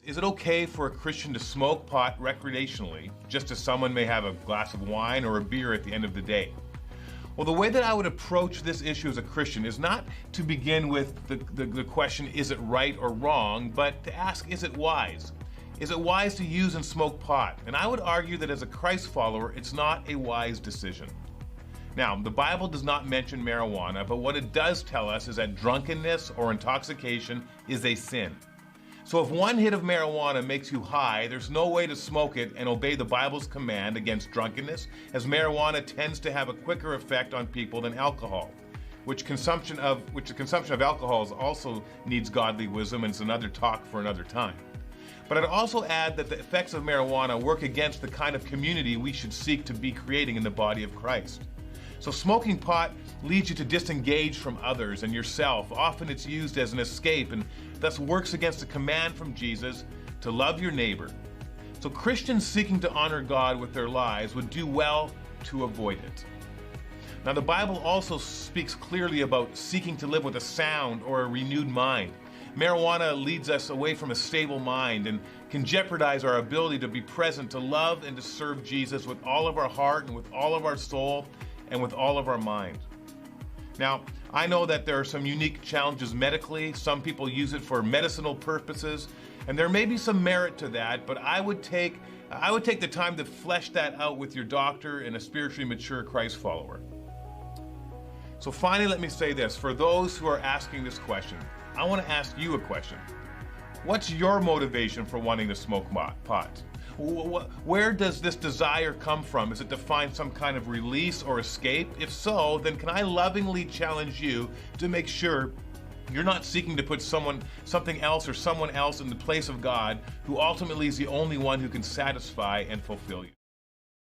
Is it okay for a Christian to smoke pot recreationally, just as someone may have a glass of wine or a beer at the end of the day? Well, the way that I would approach this issue as a Christian is not to begin with the question, is it right or wrong, but to ask, is it wise? Is it wise to use and smoke pot? And I would argue that as a Christ follower, it's not a wise decision. Now, the Bible does not mention marijuana, but what it does tell us is that drunkenness or intoxication is a sin. So if one hit of marijuana makes you high, there's no way to smoke it and obey the Bible's command against drunkenness, as marijuana tends to have a quicker effect on people than alcohol, which the consumption of alcohol also needs godly wisdom, and it's another talk for another time. But I'd also add that the effects of marijuana work against the kind of community we should seek to be creating in the body of Christ. So smoking pot leads you to disengage from others and yourself. Often it's used as an escape and thus works against the command from Jesus to love your neighbor. So Christians seeking to honor God with their lives would do well to avoid it. Now, the Bible also speaks clearly about seeking to live with a sound or a renewed mind. Marijuana leads us away from a stable mind and can jeopardize our ability to be present, to love and to serve Jesus with all of our heart and with all of our soul and with all of our mind. Now, I know that there are some unique challenges medically. Some people use it for medicinal purposes, and there may be some merit to that, but I would take the time to flesh that out with your doctor and a spiritually mature Christ follower. So finally, let me say this. For those who are asking this question, I want to ask you a question. What's your motivation for wanting to smoke pot? Where does this desire come from? Is it to find some kind of release or escape? If so, then can I lovingly challenge you to make sure you're not seeking to put something else or someone else in the place of God, who ultimately is the only one who can satisfy and fulfill you.